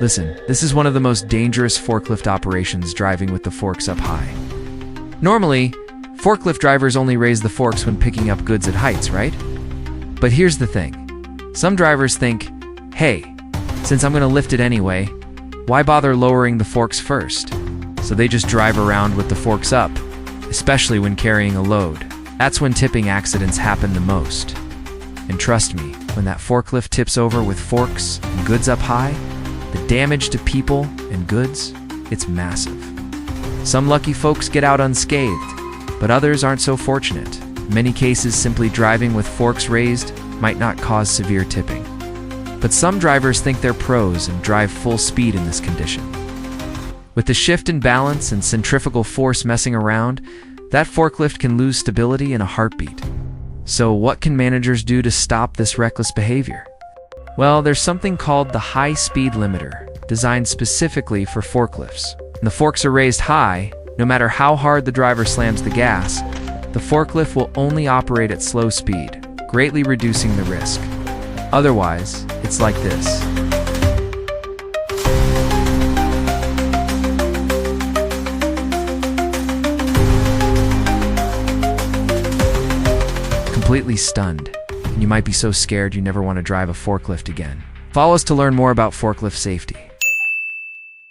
Listen, this is one of the most dangerous forklift operations, driving with the forks up high. Normally, forklift drivers only raise the forks when picking up goods at heights, right? But here's the thing. Some drivers think, hey, since I'm going to lift it anyway, why bother lowering the forks first? So they just drive around with the forks up, especially when carrying a load. That's when tipping accidents happen the most. And trust me, when that forklift tips over with forks and goods up high, the damage to people and goods, it's massive. Some lucky folks get out unscathed, but others aren't so fortunate. In many cases, simply driving with forks raised might not cause severe tipping. But some drivers think they're pros and drive full speed in this condition. With the shift in balance and centrifugal force messing around, that forklift can lose stability in a heartbeat. So what can managers do to stop this reckless behavior? Well, there's something called the high speed limiter, designed specifically for forklifts. When the forks are raised high, no matter how hard the driver slams the gas, the forklift will only operate at slow speed, greatly reducing the risk. Otherwise, it's like this. Completely stunned, and you might be so scared you never want to drive a forklift again. Follow us to learn more about forklift safety.